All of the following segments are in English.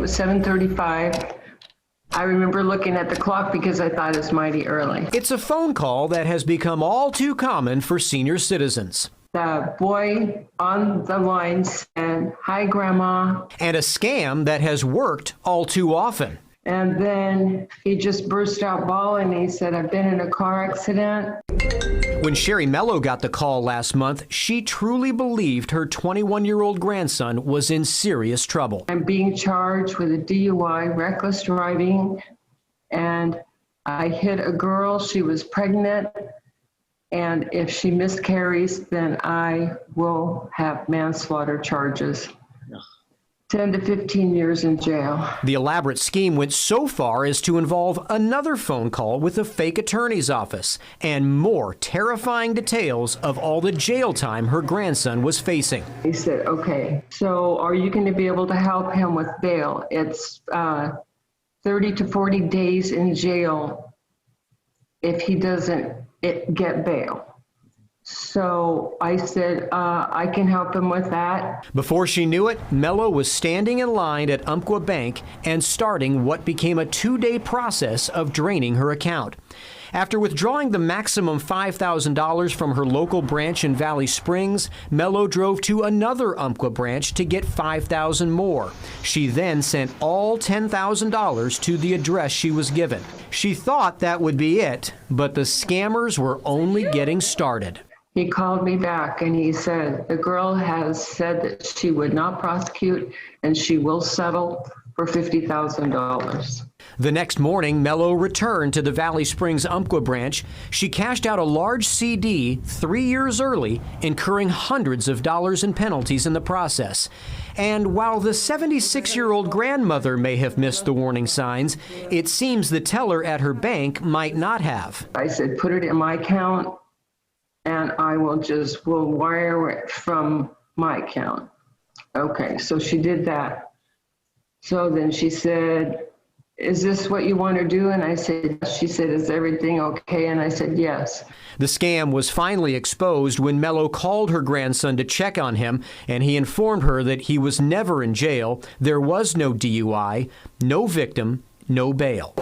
was 7:35. I remember looking at the clock because I thought it's mighty early. It's a phone call that has become all too common for senior citizens. The boy on the line said, "Hi, Grandma." And a scam that has worked all too often. And then he just burst out bawling. He said, "I've been in a car accident." When Sherry Mello got the call last month, she truly believed her 21-year-old grandson was in serious trouble. "I'm being charged with a DUI, reckless driving, and I hit a girl. She was pregnant. And if she miscarries, then I will have manslaughter charges. 10 to 15 years in jail." The elaborate scheme went so far as to involve another phone call with a fake attorney's office and more terrifying details of all the jail time her grandson was facing. He said, "Okay, so are you going to be able to help him with bail? It's 30 to 40 days in jail if he doesn't get bail." So I said, I can help him with that. Before she knew it, Mello was standing in line at Umpqua Bank and starting what became a 2-day process of draining her account. After withdrawing the maximum $5,000 from her local branch in Valley Springs, Mello drove to another Umpqua branch to get $5,000 more. She then sent all $10,000 to the address she was given. She thought that would be it, but the scammers were only getting started. He called me back and he said, "The girl has said that she would not prosecute and she will settle for $50,000. The next morning, Mello returned to the Valley Springs Umpqua branch. She cashed out a large CD 3 years early, incurring hundreds of dollars in penalties in the process. And while the 76-year-old grandmother may have missed the warning signs, it seems the teller at her bank might not have. I said, "Put it in my account and I will wire it from my account." Okay, so she did that. So then she said, "Is this what you want to do?" And I said, yes. She said, "Is everything okay?" And I said, "Yes." The scam was finally exposed when Mello called her grandson to check on him, and he informed her that he was never in jail, there was no DUI, no victim, no bail.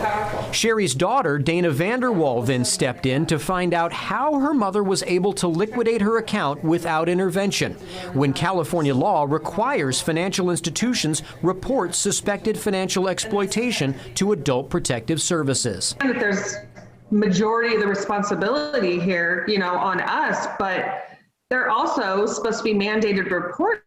Sherry's daughter, Dana Vanderwall, then stepped in to find out how her mother was able to liquidate her account without intervention, when California law requires financial institutions report suspected financial exploitation to Adult Protective Services. That there's majority of the responsibility here, on us, but they're also supposed to be mandated reports.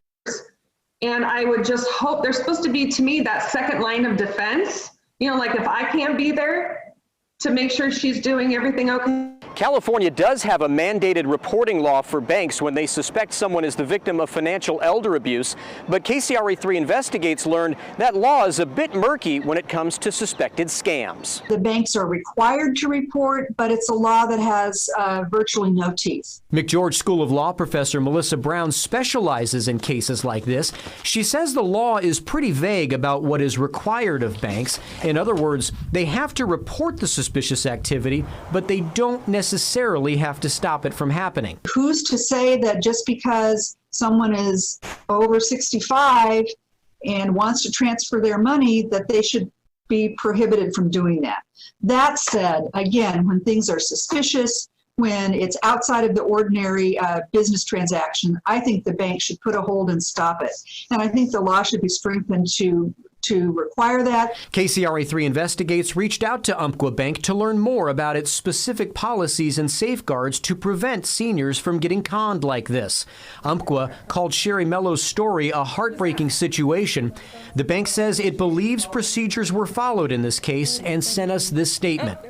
And I would just hope they're supposed to be, to me, that second line of defense. Like if I can't be there to make sure she's doing everything okay. California does have a mandated reporting law for banks when they suspect someone is the victim of financial elder abuse, but KCRA 3 Investigates learned that law is a bit murky when it comes to suspected scams. The banks are required to report, but it's a law that has virtually no teeth. McGeorge School of Law professor Melissa Brown specializes in cases like this. She says the law is pretty vague about what is required of banks. In other words, they have to report the suspicious activity, but they don't necessarily have to stop it from happening. Who's to say that just because someone is over 65 and wants to transfer their money that they should be prohibited from doing that? That said, again, when things are suspicious, when it's outside of the ordinary business transaction, I think the bank should put a hold and stop it. And I think the law should be strengthened to require that. KCRA 3 Investigates reached out to Umpqua Bank to learn more about its specific policies and safeguards to prevent seniors from getting conned like this. Umpqua called Sherry Mello's story a heartbreaking situation. The bank says it believes procedures were followed in this case and sent us this statement.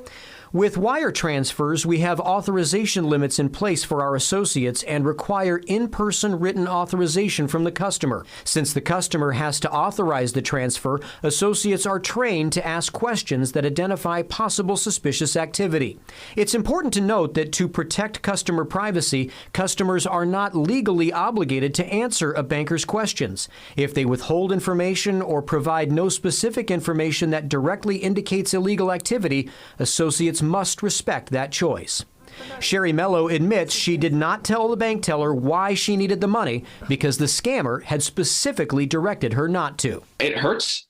With wire transfers, we have authorization limits in place for our associates and require in-person written authorization from the customer. Since the customer has to authorize the transfer, associates are trained to ask questions that identify possible suspicious activity. It's important to note that to protect customer privacy, customers are not legally obligated to answer a banker's questions. If they withhold information or provide no specific information that directly indicates illegal activity, associates must respect that choice. Sherry Mello admits she did not tell the bank teller why she needed the money because the scammer had specifically directed her not to. It hurts.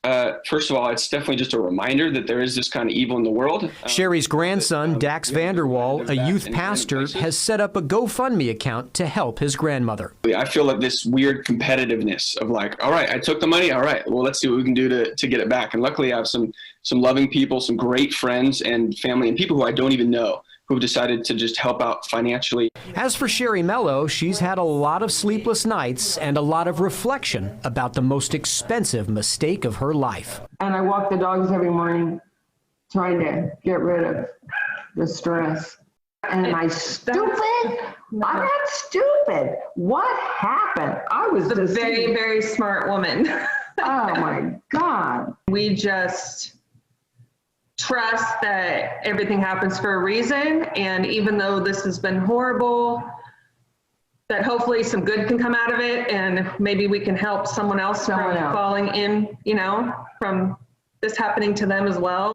First of all, it's definitely just a reminder that there is this kind of evil in the world. Sherry's grandson, Dax Vanderwall, a youth pastor, has set up a GoFundMe account to help his grandmother. I feel like this weird competitiveness of like, all right, I took the money. All right, well, let's see what we can do to get it back. And luckily I have some loving people, some great friends and family and people who I don't even know who've decided to just help out financially. As for Sherry Mello, she's had a lot of sleepless nights and a lot of reflection about the most expensive mistake of her life. And I walk the dogs every morning trying to get rid of the stress. And am I stupid? I'm not stupid. What happened? I was A very, very smart woman. Oh my God. We just trust that everything happens for a reason. And even though this has been horrible, that hopefully some good can come out of it. And maybe we can help someone else from falling in, from this happening to them as well.